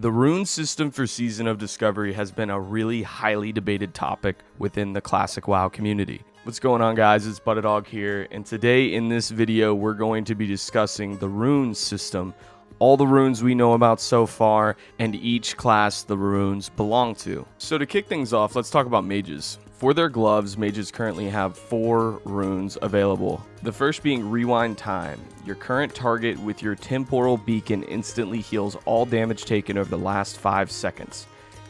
The rune system for Season of Discovery has been a really highly debated topic within the classic WoW community. What's going on, guys? It's Buttadog here, and today in this video we're going to be discussing the rune system, all the runes we know about so far, and each class the runes belong to. So to kick things off, let's talk about mages. For their gloves, mages currently have 4 runes available. The first being Rewind Time. Your current target with your temporal beacon instantly heals all damage taken over the last 5 seconds.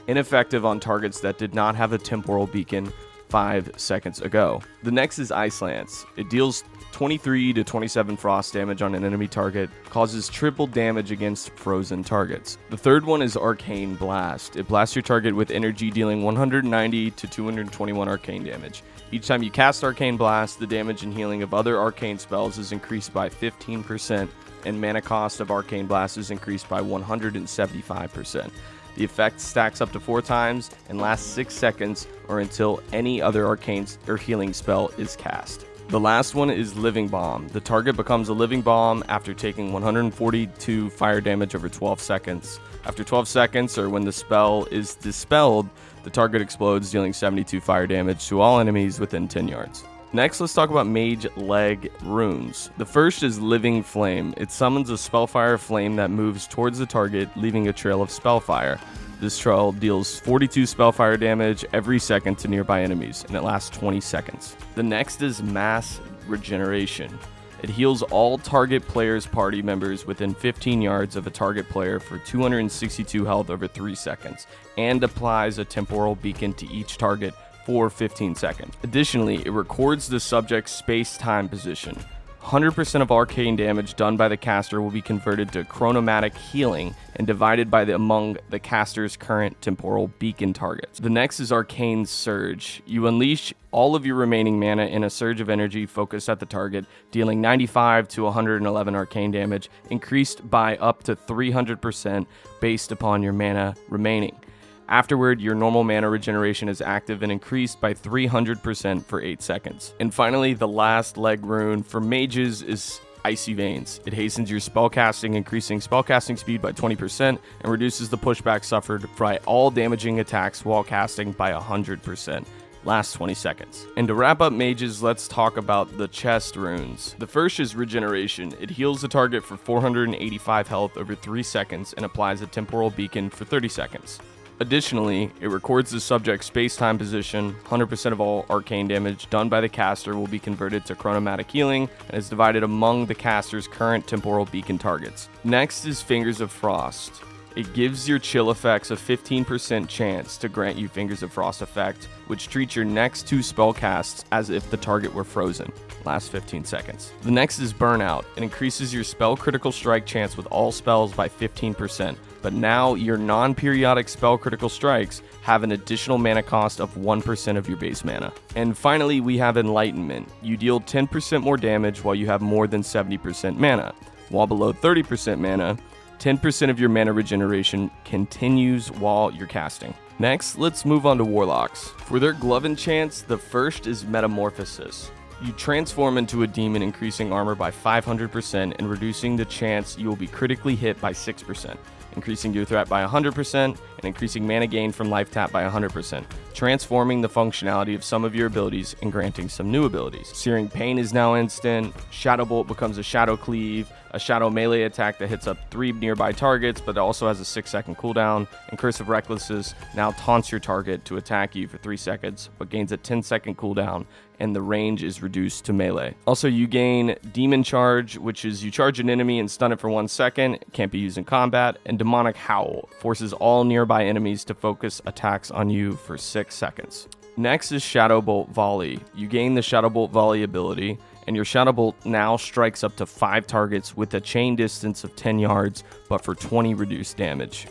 Ineffective on targets that did not have a temporal beacon 5 seconds ago. The next is Ice Lance. It deals 23 to 27 frost damage on an enemy target, causes triple damage against frozen targets. The third one is Arcane Blast. It blasts your target with energy, dealing 190 to 221 arcane damage. Each time you cast Arcane Blast, the damage and healing of other arcane spells is increased by 15%, and mana cost of Arcane Blast is increased by 175%. The effect stacks up to 4 times and lasts 6 seconds or until any other arcane or healing spell is cast. The last one is Living Bomb. The target becomes a Living Bomb after taking 142 fire damage over 12 seconds. After 12 seconds, or when the spell is dispelled, the target explodes, dealing 72 fire damage to all enemies within 10 yards. Next, let's talk about Mage Runes. The first is Living Flame. It summons a Spellfire flame that moves towards the target, leaving a trail of Spellfire. This trail deals 42 Spellfire damage every second to nearby enemies, and it lasts 20 seconds. The next is Mass Regeneration. It heals all target players' party members within 15 yards of a target player for 262 health over 3 seconds, and applies a temporal beacon to each target for 15 seconds. Additionally, it records the subject's space-time position. 100% of arcane damage done by the caster will be converted to chronomatic healing and divided among the caster's current temporal beacon targets. The next is Arcane Surge. You unleash all of your remaining mana in a surge of energy focused at the target, dealing 95 to 111 arcane damage, increased by up to 300% based upon your mana remaining. Afterward, your normal mana regeneration is active and increased by 300% for 8 seconds. And finally, the last leg rune for mages is Icy Veins. It hastens your spellcasting, increasing spellcasting speed by 20% and reduces the pushback suffered by all damaging attacks while casting by 100%. Lasts 20 seconds. And to wrap up mages, let's talk about the chest runes. The first is Regeneration. It heals the target for 485 health over 3 seconds and applies a temporal beacon for 30 seconds. Additionally, it records the subject's space-time position. 100% of all arcane damage done by the caster will be converted to chronomatic healing and is divided among the caster's current temporal beacon targets. Next is Fingers of Frost. It gives your chill effects a 15% chance to grant you Fingers of Frost effect, which treats your next 2 spell casts as if the target were frozen. Lasts 15 seconds. The next is Burnout. It increases your spell critical strike chance with all spells by 15%, but now your non-periodic spell critical strikes have an additional mana cost of 1% of your base mana. And finally, we have Enlightenment. You deal 10% more damage while you have more than 70% mana. While below 30% mana, 10% of your mana regeneration continues while you're casting. Next, let's move on to Warlocks. For their glove enchants, the first is Metamorphosis. You transform into a demon, increasing armor by 500% and reducing the chance you will be critically hit by 6%, increasing your threat by 100% and increasing mana gain from life tap by 100%, transforming the functionality of some of your abilities and granting some new abilities. Searing Pain is now instant, Shadow Bolt becomes a Shadow Cleave, a Shadow melee attack that hits up 3 nearby targets but also has a 6-second cooldown, and Curse of Recklessness now taunts your target to attack you for 3 seconds but gains a 10-second cooldown, and the range is reduced to melee. Also, you gain Demon Charge, which is you charge an enemy and stun it for 1 second, it can't be used in combat, and Demonic Howl forces all nearby enemies to focus attacks on you for 6 seconds. Next is Shadow Bolt Volley. You gain the Shadow Bolt Volley ability, and your Shadow Bolt now strikes up to 5 targets with a chain distance of 10 yards, but for 20 reduced damage.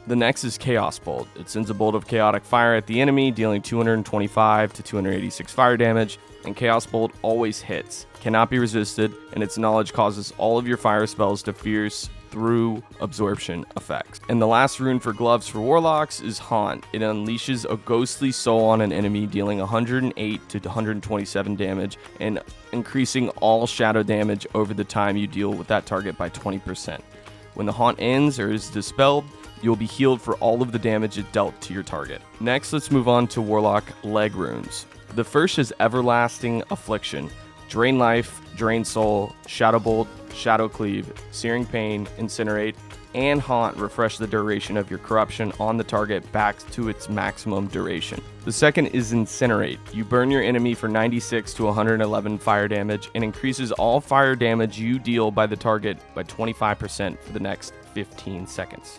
The next is Chaos Bolt. It sends a bolt of chaotic fire at the enemy, dealing 225 to 286 fire damage, and Chaos Bolt always hits, cannot be resisted, and its knowledge causes all of your fire spells to pierce through absorption effects. And the last rune for gloves for Warlocks is Haunt. It unleashes a ghostly soul on an enemy, dealing 108 to 127 damage and increasing all shadow damage over the time you deal with that target by 20%. When the haunt ends or is dispelled, you'll be healed for all of the damage it dealt to your target. Next, let's move on to Warlock Leg Runes. The first is Everlasting Affliction, Drain Life, Drain Soul, Shadow Bolt, Shadow Cleave, Searing Pain, Incinerate, and Haunt refresh the duration of your corruption on the target back to its maximum duration. The second is Incinerate. You burn your enemy for 96 to 111 fire damage and increases all fire damage you deal by the target by 25% for the next 15 seconds.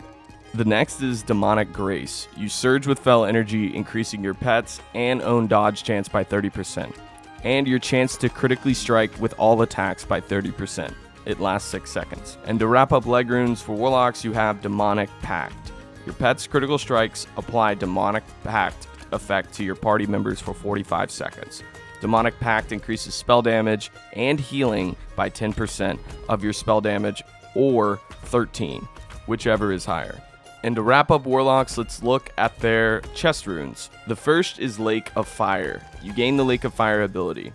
The next is Demonic Grace. You surge with fell energy, increasing your pets and own dodge chance by 30%, and your chance to critically strike with all attacks by 30%. It lasts 6 seconds. And to wrap up Leg Runes for Warlocks, you have Demonic Pact. Your pet's critical strikes apply Demonic Pact effect to your party members for 45 seconds. Demonic Pact increases spell damage and healing by 10% of your spell damage, or 13, whichever is higher. And to wrap up Warlocks, let's look at their chest runes. The first is Lake of Fire. You gain the Lake of Fire ability.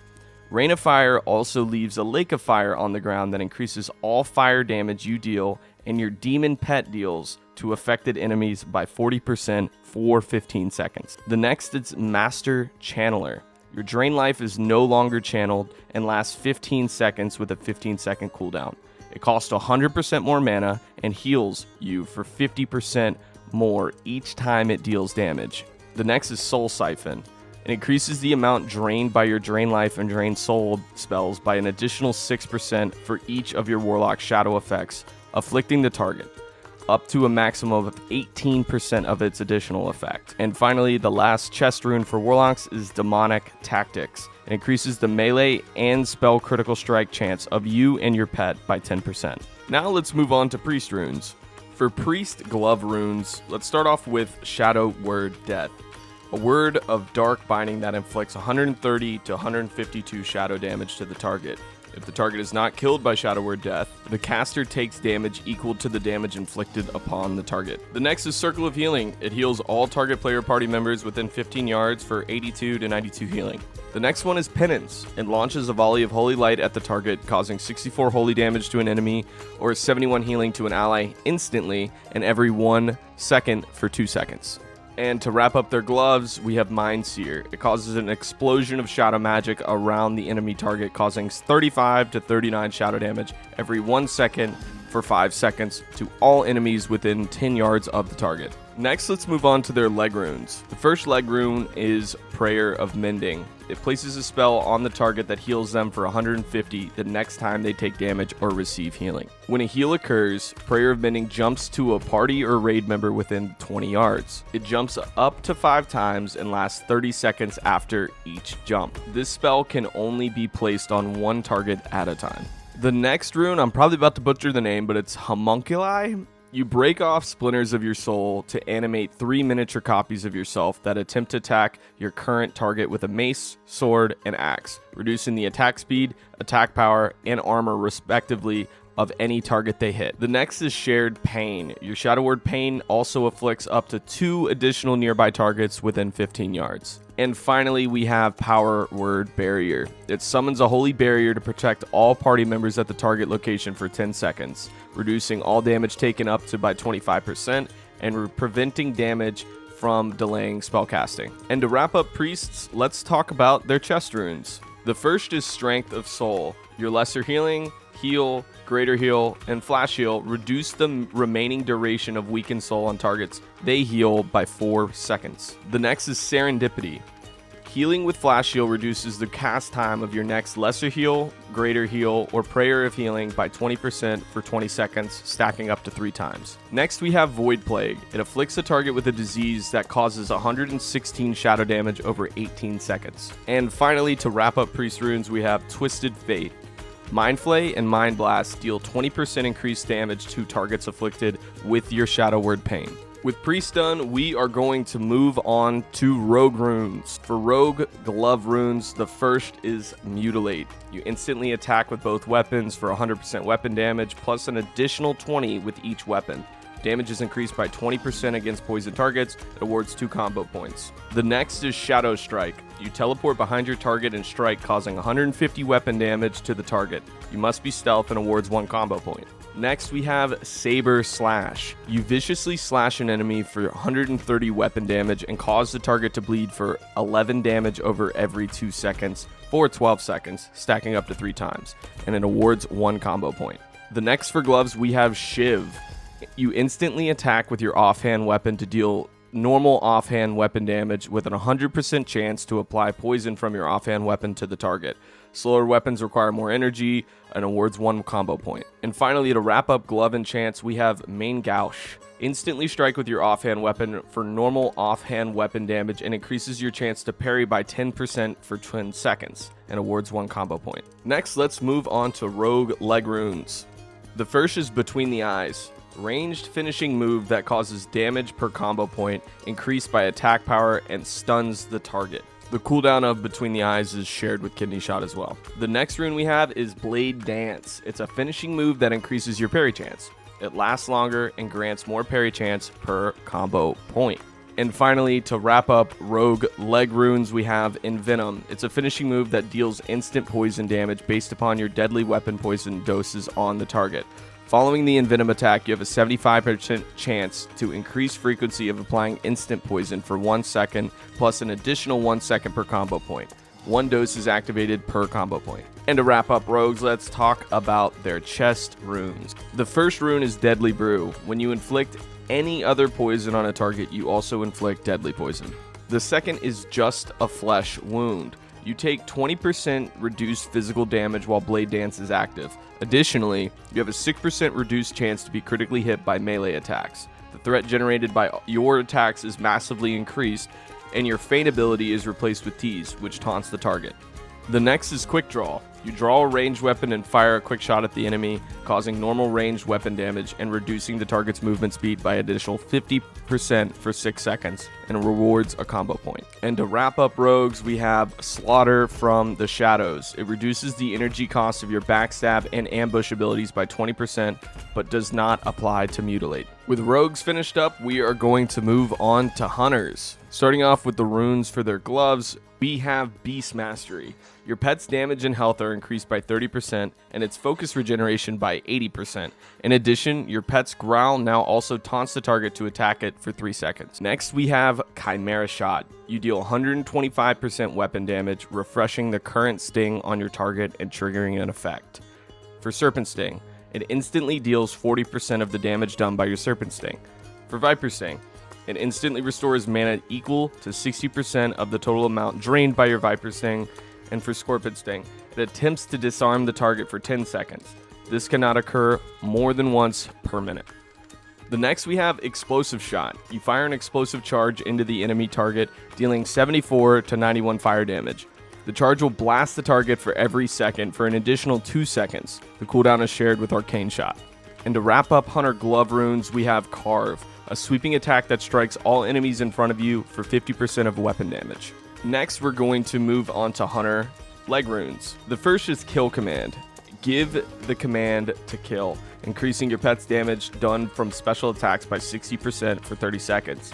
Rain of Fire also leaves a Lake of Fire on the ground that increases all fire damage you deal and your demon pet deals to affected enemies by 40% for 15 seconds. The next is Master Channeler. Your drain life is no longer channeled and lasts 15 seconds with a 15-second cooldown. It costs 100% more mana and heals you for 50% more each time it deals damage. The next is Soul Siphon. It increases the amount drained by your Drain Life and Drain Soul spells by an additional 6% for each of your Warlock Shadow effects, afflicting the target, up to a maximum of 18% of its additional effect. And finally, the last chest rune for Warlocks is Demonic Tactics. It increases the melee and spell critical strike chance of you and your pet by 10%. Now let's move on to Priest Runes. For Priest Glove Runes, let's start off with Shadow Word Death, a word of dark binding that inflicts 130 to 152 shadow damage to the target. If the target is not killed by Shadow Word Death, the caster takes damage equal to the damage inflicted upon the target. The next is Circle of Healing. It heals all target player party members within 15 yards for 82 to 92 healing. The next one is Penance. It launches a volley of holy light at the target, causing 64 holy damage to an enemy, or 71 healing to an ally instantly and every 1 second for 2 seconds. And to wrap up their gloves, we have Mind Seer. It causes an explosion of shadow magic around the enemy target, causing 35 to 39 shadow damage every 1 second for 5 seconds to all enemies within 10 yards of the target. Next, let's move on to their leg runes. The first leg rune is Prayer of Mending. It places a spell on the target that heals them for 150 the next time they take damage or receive healing. When a heal occurs, Prayer of Mending jumps to a party or raid member within 20 yards. It jumps up to 5 times and lasts 30 seconds after each jump. This spell can only be placed on one target at a time. The next rune, I'm probably about to butcher the name, but it's Homunculi. You break off splinters of your soul to animate 3 miniature copies of yourself that attempt to attack your current target with a mace, sword, and axe, reducing the attack speed, attack power, and armor respectively of any target they hit. The next is Shared Pain. Your Shadow Word Pain also afflicts up to 2 additional nearby targets within 15 yards. And finally, we have Power Word Barrier. It summons a holy barrier to protect all party members at the target location for 10 seconds, reducing all damage taken up to by 25% and preventing damage from delaying spellcasting. And to wrap up priests, let's talk about their chest runes. The first is Strength of Soul. Your Lesser Healing, Heal, Greater Heal, and Flash Heal reduce the remaining duration of weakened soul on targets they heal by 4 seconds. The next is Serendipity. Healing with Flash Heal reduces the cast time of your next Lesser Heal, Greater Heal, or Prayer of Healing by 20% for 20 seconds, stacking up to 3 times. Next, we have Void Plague. It afflicts a target with a disease that causes 116 shadow damage over 18 seconds. And finally, to wrap up Priest Runes, we have Twisted Fate. Mind Flay and Mind Blast deal 20% increased damage to targets afflicted with your Shadow Word Pain. With Priest done, we are going to move on to Rogue Runes. For Rogue Glove Runes, the first is Mutilate. You instantly attack with both weapons for 100% weapon damage, plus an additional 20 with each weapon. Damage is increased by 20% against poison targets. It awards 2 combo points. The next is Shadow Strike. You teleport behind your target and strike, causing 150 weapon damage to the target. You must be stealth and awards 1 combo point. Next, we have Saber Slash. You viciously slash an enemy for 130 weapon damage and cause the target to bleed for 11 damage over every 2 seconds for 12 seconds, stacking up to 3 times, and it awards 1 combo point. The next for gloves, we have Shiv. You instantly attack with your offhand weapon to deal normal offhand weapon damage with an 100% chance to apply poison from your offhand weapon to the target. Slower weapons require more energy and awards 1 combo point. And finally, to wrap up glove enchants, we have Main Gauche. Instantly strike with your offhand weapon for normal offhand weapon damage and increases your chance to parry by 10% for 10 seconds and awards 1 combo point. Next, let's move on to Rogue Leg Runes. The first is Between the Eyes. Ranged finishing move that causes damage per combo point, increased by attack power, and stuns the target. The cooldown of Between the Eyes is shared with Kidney Shot as well. The next rune we have is Blade Dance. It's a finishing move that increases your parry chance. It lasts longer and grants more parry chance per combo point. And finally, to wrap up Rogue Leg Runes, we have Envenom. It's a finishing move that deals instant poison damage based upon your deadly weapon poison doses on the target. Following the Envenom attack, you have a 75% chance to increase frequency of applying instant poison for 1 second, plus an additional 1 second per combo point. 1 dose is activated per combo point. And to wrap up rogues, let's talk about their chest runes. The first rune is Deadly Brew. When you inflict any other poison on a target, you also inflict deadly poison. The second is Just a Flesh Wound. You take 20% reduced physical damage while Blade Dance is active. Additionally, you have a 6% reduced chance to be critically hit by melee attacks. The threat generated by your attacks is massively increased, and your feint ability is replaced with Tease, which taunts the target. The next is Quick Draw. You draw a ranged weapon and fire a quick shot at the enemy, causing normal ranged weapon damage and reducing the target's movement speed by additional 50% for 6 seconds, and rewards a combo point. And to wrap up rogues, we have Slaughter from the Shadows. It reduces the energy cost of your backstab and ambush abilities by 20%, but does not apply to Mutilate. With rogues finished up, we are going to move on to hunters. Starting off with the runes for their gloves, we have Beast Mastery. Your pet's damage and health are increased by 30%, and its focus regeneration by 80%. In addition, your pet's growl now also taunts the target to attack it for 3 seconds. Next, we have Chimera Shot. You deal 125% weapon damage, refreshing the current sting on your target and triggering an effect. For Serpent Sting, it instantly deals 40% of the damage done by your Serpent Sting. For Viper Sting, it instantly restores mana equal to 60% of the total amount drained by your Viper Sting. And for Scorpion Sting, it attempts to disarm the target for 10 seconds. This cannot occur more than once per minute. The next we have Explosive Shot. You fire an explosive charge into the enemy target, dealing 74 to 91 fire damage. The charge will blast the target for every second for an additional 2 seconds. The cooldown is shared with Arcane Shot. And to wrap up Hunter Glove Runes, we have Carve, a sweeping attack that strikes all enemies in front of you for 50% of weapon damage. Next, we're going to move on to Hunter Leg Runes. The first is Kill Command. Give the command to kill, increasing your pet's damage done from special attacks by 60% for 30 seconds.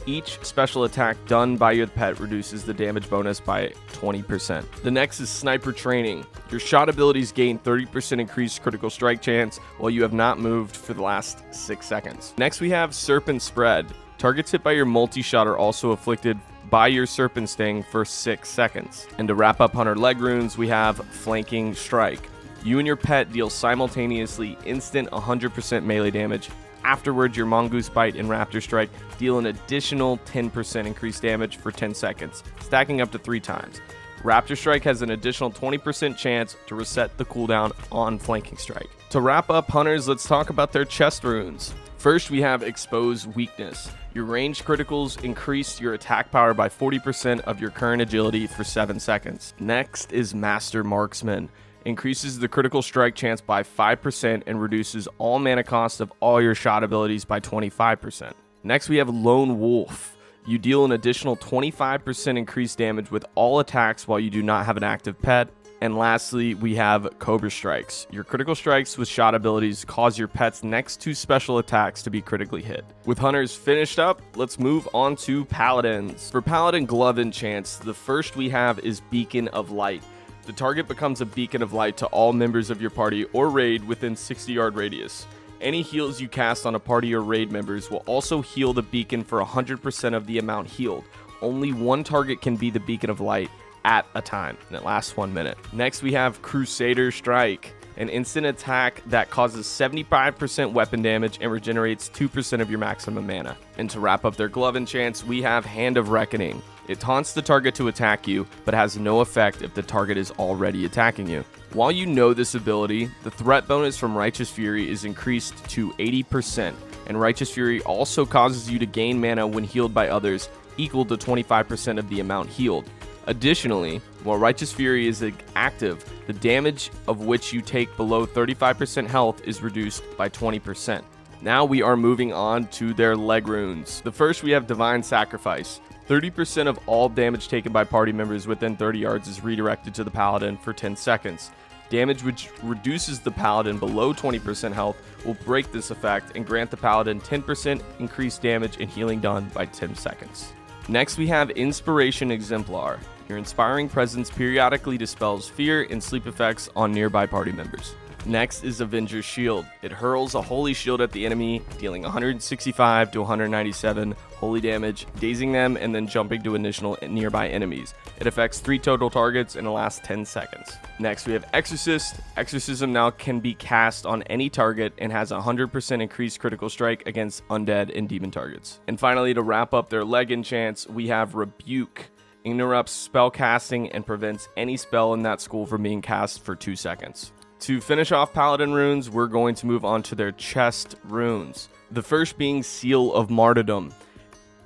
Each special attack done by your pet reduces the damage bonus by 20%. The next is Sniper Training. Your shot abilities gain 30% increased critical strike chance while you have not moved for the last 6 seconds. Next, we have Serpent Spread. Targets hit by your multi-shot are also afflicted by your Serpent Sting for 6 seconds. And to wrap up Hunter Leg Runes, we have Flanking Strike. You and your pet deal simultaneously instant 100% melee damage. Afterwards, your Mongoose Bite and Raptor Strike deal an additional 10% increased damage for 10 seconds, stacking up to 3 times. Raptor Strike has an additional 20% chance to reset the cooldown on Flanking Strike. To wrap up Hunters, let's talk about their chest runes. First, we have Expose Weakness. Your ranged criticals increase your attack power by 40% of your current agility for 7 seconds. Next is Master Marksman. Increases the critical strike chance by 5% and reduces all mana cost of all your shot abilities by 25%. Next, we have Lone Wolf. You deal an additional 25% increased damage with all attacks while you do not have an active pet. And lastly, we have Cobra Strikes. Your critical strikes with shot abilities cause your pet's next 2 special attacks to be critically hit. With Hunters finished up, let's move on to Paladins. For Paladin Glove enchants, the first we have is Beacon of Light. The target becomes a beacon of light to all members of your party or raid within 60-yard radius. Any heals you cast on a party or raid members will also heal the beacon for 100% of the amount healed. Only one target can be the beacon of light at a time, and it lasts 1 minute. Next, we have Crusader Strike, an instant attack that causes 75% weapon damage and regenerates 2% of your maximum mana. And to wrap up their glove enchants, we have Hand of Reckoning. It taunts the target to attack you, but has no effect if the target is already attacking you. While you know this ability, the threat bonus from Righteous Fury is increased to 80%, and Righteous Fury also causes you to gain mana when healed by others, equal to 25% of the amount healed. Additionally, while Righteous Fury is active, the damage of which you take below 35% health is reduced by 20%. Now we are moving on to their leg runes. The first, we have Divine Sacrifice. 30% of all damage taken by party members within 30 yards is redirected to the Paladin for 10 seconds. Damage which reduces the Paladin below 20% health will break this effect and grant the Paladin 10% increased damage and healing done by 10 seconds. Next, we have Inspiration Exemplar. Your inspiring presence periodically dispels fear and sleep effects on nearby party members. Next is Avenger's Shield. It hurls a holy shield at the enemy, dealing 165 to 197 holy damage, dazing them, and then jumping to initial nearby enemies. It affects 3 total targets and it lasts 10 seconds. Next, we have Exorcist. Exorcism now can be cast on any target and has 100% increased critical strike against undead and demon targets. And finally, to wrap up their leg enchants, we have Rebuke. Interrupts spell casting and prevents any spell in that school from being cast for 2 seconds. To finish off Paladin Runes, we're going to move on to their chest runes. The first being Seal of Martyrdom.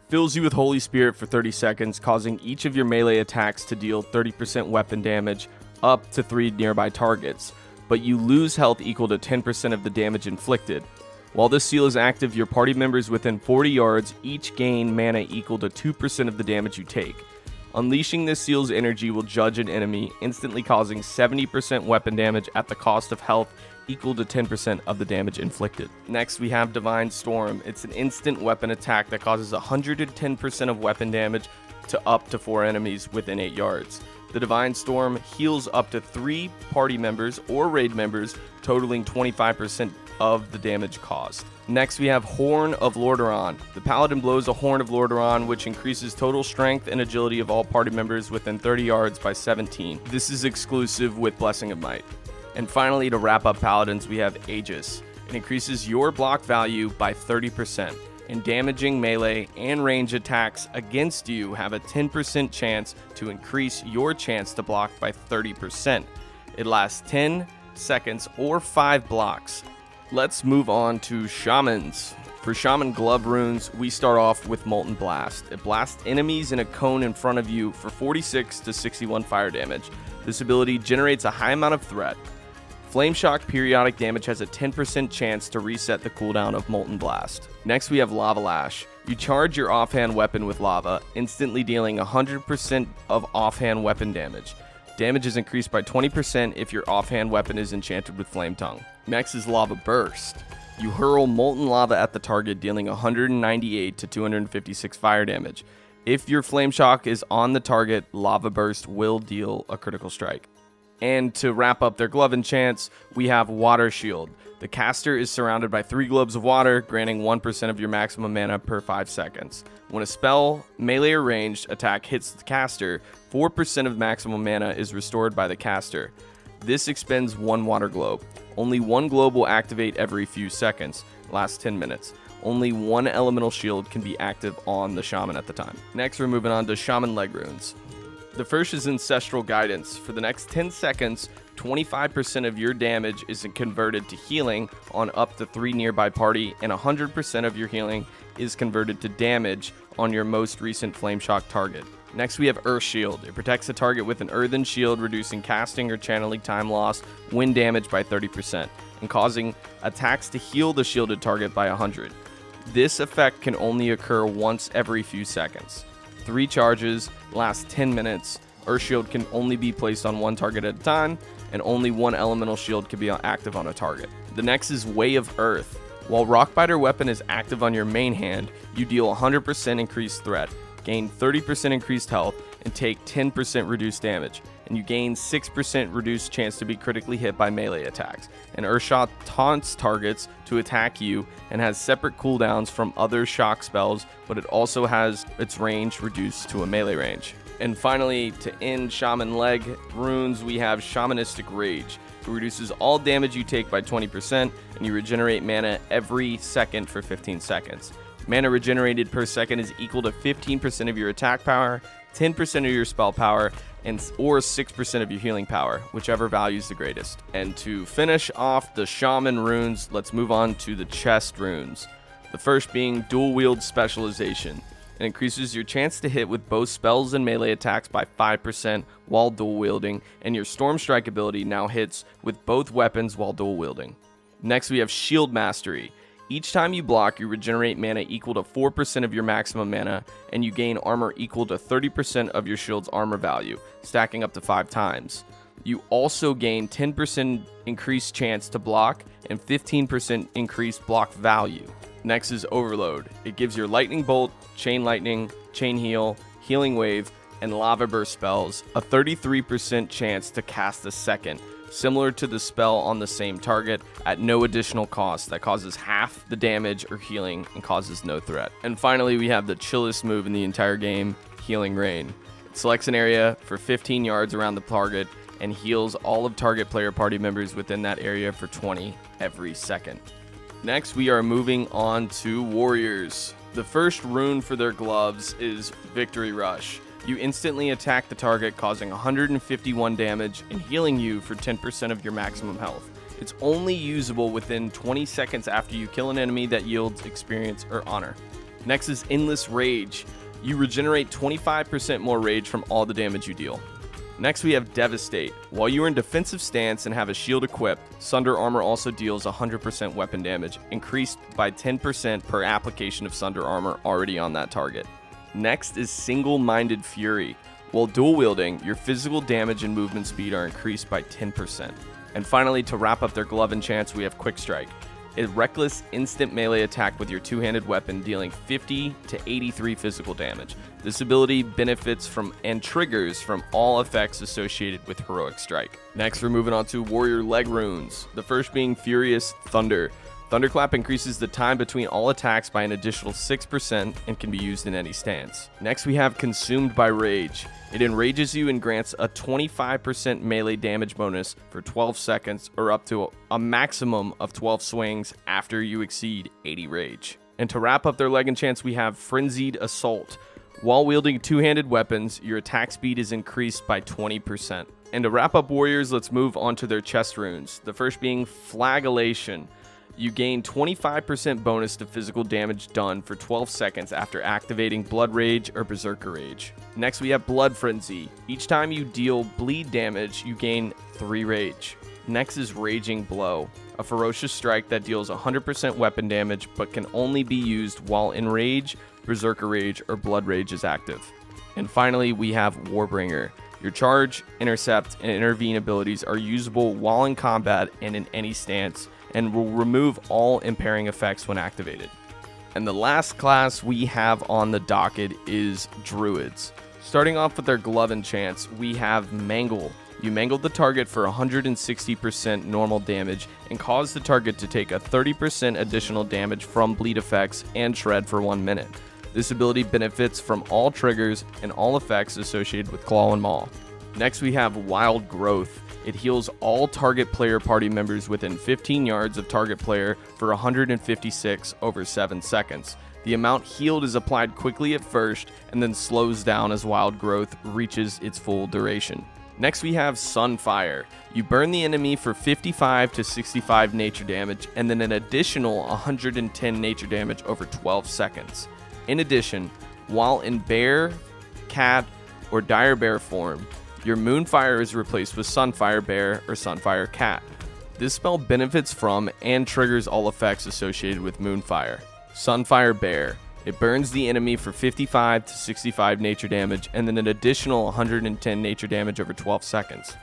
Fills you with Holy Spirit for 30 seconds, causing each of your melee attacks to deal 30% weapon damage up to 3 nearby targets, but you lose health equal to 10% of the damage inflicted. While this seal is active, your party members within 40 yards each gain mana equal to 2% of the damage you take. Unleashing this seal's energy will judge an enemy, instantly causing 70% weapon damage at the cost of health equal to 10% of the damage inflicted. Next, we have Divine Storm. It's an instant weapon attack that causes 110% of weapon damage to up to 4 enemies within 8 yards. The Divine Storm heals up to 3 party members or raid members, totaling 25% of the damage caused. Next, we have Horn of Lordaeron. The Paladin blows a Horn of Lordaeron, which increases total strength and agility of all party members within 30 yards by 17. This is exclusive with Blessing of Might. And finally, to wrap up Paladins, we have Aegis. It increases your block value by 30%. And damaging melee and range attacks against you have a 10% chance to increase your chance to block by 30%. It lasts 10 seconds or 5 blocks. Let's move on to Shamans. For Shaman Glove Runes, we start off with Molten Blast. It blasts enemies in a cone in front of you for 46 to 61 fire damage. This ability generates a high amount of threat. Flame Shock periodic damage has a 10% chance to reset the cooldown of Molten Blast. Next, we have Lava Lash. You charge your offhand weapon with lava, instantly dealing 100% of offhand weapon damage. Damage is increased by 20% if your offhand weapon is enchanted with Flame Tongue. Next is Lava Burst. You hurl molten lava at the target, dealing 198 to 256 fire damage. If your Flame Shock is on the target, Lava Burst will deal a critical strike. And to wrap up their glove enchants, we have Water Shield. The caster is surrounded by 3 globes of water, granting 1% of your maximum mana per 5 seconds. When a spell, melee or ranged attack hits the caster, 4% of maximum mana is restored by the caster. This expends 1 water globe. Only 1 globe will activate every few seconds, lasts 10 minutes. Only 1 elemental shield can be active on the shaman at the time. Next, we're moving on to Shaman Leg Runes. The first is Ancestral Guidance. For the next 10 seconds, 25% of your damage is converted to healing on up to 3 nearby party, and 100% of your healing is converted to damage on your most recent Flame Shock target. Next, we have Earth Shield. It protects the target with an earthen shield, reducing casting or channeling time lost when damaged by 30%, and causing attacks to heal the shielded target by 100. This effect can only occur once every few seconds. 3 charges, last 10 minutes. Earth Shield can only be placed on 1 target at a time, and only 1 elemental shield can be active on a target. The next is Way of Earth. While Rockbiter weapon is active on your main hand, you deal 100% increased threat, gain 30% increased health, and take 10% reduced damage. and you gain 6% reduced chance to be critically hit by melee attacks. And Earthshot taunts targets to attack you and has separate cooldowns from other shock spells, but it also has its range reduced to a melee range. And finally, to end Shaman Leg Runes, we have Shamanistic Rage. It reduces all damage you take by 20%, and you regenerate mana every second for 15 seconds. Mana regenerated per second is equal to 15% of your attack power, 10% of your spell power, or 6% of your healing power, whichever value is the greatest. And to finish off the Shaman Runes, let's move on to the Chest Runes. The first being Dual Wield Specialization. It increases your chance to hit with both spells and melee attacks by 5% while dual wielding, and your Storm Strike ability now hits with both weapons while dual wielding. Next, we have Shield Mastery. Each time you block, you regenerate mana equal to 4% of your maximum mana, and you gain armor equal to 30% of your shield's armor value, stacking up to 5 times. You also gain 10% increased chance to block and 15% increased block value. Next is Overload. It gives your Lightning Bolt, Chain Lightning, Chain Heal, Healing Wave, and Lava Burst spells a 33% chance to cast a second, similar to the spell on the same target at no additional cost that causes half the damage or healing and causes no threat. And finally, we have the chillest move in the entire game, Healing Rain. It selects an area for 15 yards around the target and heals all of target player party members within that area for 20 every second. Next, we are moving on to Warriors. The first rune for their gloves is Victory Rush. You instantly attack the target, causing 151 damage and healing you for 10% of your maximum health. It's only usable within 20 seconds after you kill an enemy that yields experience or honor. Next is Endless Rage. You regenerate 25% more rage from all the damage you deal. Next, we have Devastate. While you are in defensive stance and have a shield equipped, Sunder Armor also deals 100% weapon damage, increased by 10% per application of Sunder Armor already on that target. Next is Single-Minded Fury. While dual wielding, your physical damage and movement speed are increased by 10%. And finally, to wrap up their glove enchants, we have Quick Strike. A reckless instant melee attack with your two-handed weapon, dealing 50 to 83 physical damage. This ability benefits from and triggers from all effects associated with Heroic Strike. Next, we're moving on to Warrior Leg Runes. The first being Furious Thunder. Thunderclap increases the time between all attacks by an additional 6% and can be used in any stance. Next, we have Consumed by Rage. It enrages you and grants a 25% melee damage bonus for 12 seconds or up to a maximum of 12 swings after you exceed 80 rage. And to wrap up their leg enchants, we have Frenzied Assault. While wielding two-handed weapons, your attack speed is increased by 20%. And to wrap up Warriors, let's move on to their chest runes. The first being Flagellation. You gain 25% bonus to physical damage done for 12 seconds after activating Blood Rage or Berserker Rage. Next, we have Blood Frenzy. Each time you deal bleed damage, you gain 3 rage. Next is Raging Blow, a ferocious strike that deals 100% weapon damage but can only be used while in Rage, Berserker Rage, or Blood Rage is active. And finally, we have Warbringer. Your Charge, Intercept, and Intervene abilities are usable while in combat and in any stance, and will remove all impairing effects when activated. And the last class we have on the docket is Druids. Starting off with their glove enchants, we have Mangle. You mangle the target for 160% normal damage and cause the target to take a 30% additional damage from bleed effects and shred for 1 minute. This ability benefits from all triggers and all effects associated with Claw and Maul. Next, we have Wild Growth. It heals all target player party members within 15 yards of target player for 156 over 7 seconds. The amount healed is applied quickly at first and then slows down as Wild Growth reaches its full duration. Next, we have Sunfire. You burn the enemy for 55 to 65 nature damage and then an additional 110 nature damage over 12 seconds. In addition, while in bear, cat, or dire bear form, your Moonfire is replaced with Sunfire Bear or Sunfire Cat. This spell benefits from and triggers all effects associated with Moonfire. Sunfire Bear. It burns the enemy for 55 to 65 nature damage and then an additional 110 nature damage over 12 seconds.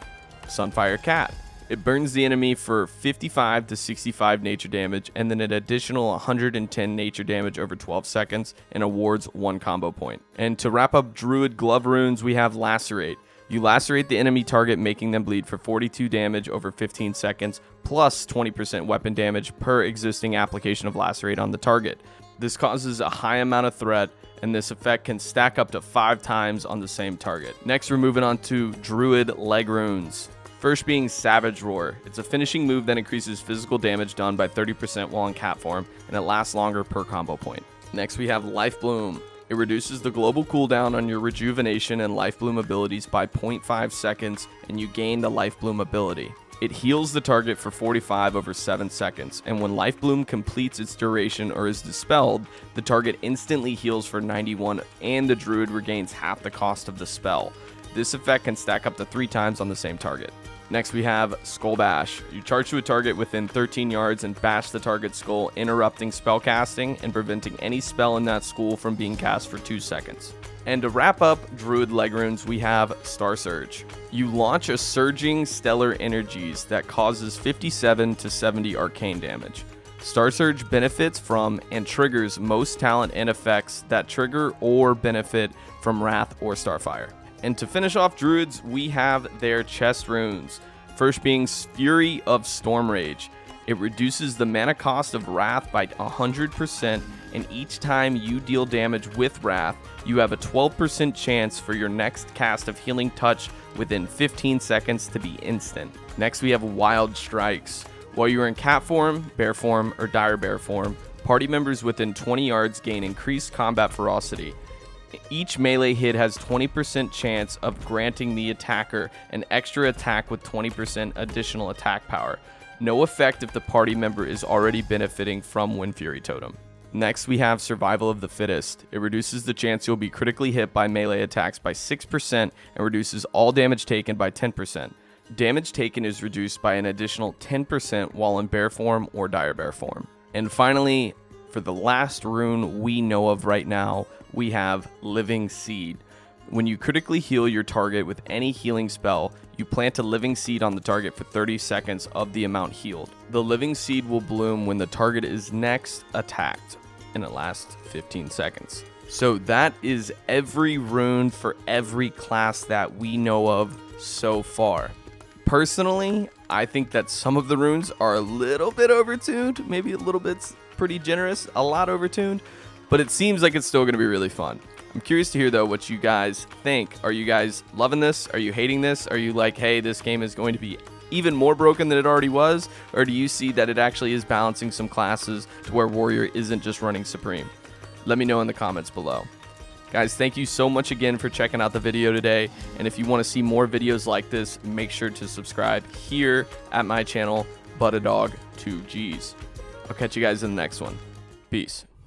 Sunfire Cat. It burns the enemy for 55 to 65 nature damage and then an additional 110 nature damage over 12 seconds and awards 1 combo point. And to wrap up Druid Glove Runes, we have Lacerate. You lacerate the enemy target, making them bleed for 42 damage over 15 seconds, plus 20% weapon damage per existing application of lacerate on the target. This causes a high amount of threat, and this effect can stack up to 5 times on the same target. Next, we're moving on to Druid Leg Runes. First being Savage Roar. It's a finishing move that increases physical damage done by 30% while in cat form, and it lasts longer per combo point. Next, we have Life Bloom. It reduces the global cooldown on your Rejuvenation and Life Bloom abilities by 0.5 seconds, and you gain the Life Bloom ability. It heals the target for 45 over 7 seconds, and when Life Bloom completes its duration or is dispelled, the target instantly heals for 91, and the Druid regains half the cost of the spell. This effect can stack up to 3 times on the same target. Next, we have Skull Bash. You charge to a target within 13 yards and bash the target's skull, interrupting spell casting and preventing any spell in that skull from being cast for 2 seconds. And to wrap up Druid Leg Runes, we have Star Surge. You launch a surging stellar energies that causes 57 to 70 arcane damage. Star Surge benefits from and triggers most talent and effects that trigger or benefit from Wrath or Starfire. And to finish off Druids, we have their chest runes. First being Fury of Storm Rage. It reduces the mana cost of Wrath by 100%, and each time you deal damage with Wrath, you have a 12% chance for your next cast of Healing Touch within 15 seconds to be instant. Next, we have Wild Strikes. While you are in cat form, bear form, or dire bear form, party members within 20 yards gain increased combat ferocity. Each melee hit has 20% chance of granting the attacker an extra attack with 20% additional attack power. No effect if the party member is already benefiting from Wind Fury Totem. Next, we have Survival of the Fittest. It reduces the chance you'll be critically hit by melee attacks by 6% and reduces all damage taken by 10%. Damage taken is reduced by an additional 10% while in bear form or dire bear form. And finally, for the last rune we know of right now, we have Living Seed. When you critically heal your target with any healing spell, you plant a living seed on the target for 30 seconds of the amount healed. The living seed will bloom when the target is next attacked, and it lasts 15 seconds. So that is every rune for every class that we know of so far. Personally, I think that some of the runes are a little bit overtuned, maybe a little bit pretty generous, a lot overtuned, but it seems like it's still going to be really fun. I'm curious to hear, though, what you guys think. Are you guys loving this? Are you hating this? Are you like, hey, this game is going to be even more broken than it already was? Or do you see that it actually is balancing some classes to where Warrior isn't just running Supreme? Let me know in the comments below. Guys, thank you so much again for checking out the video today. And if you want to see more videos like this, make sure to subscribe here at my channel, Buttadog2Gs. I'll catch you guys in the next one. Peace.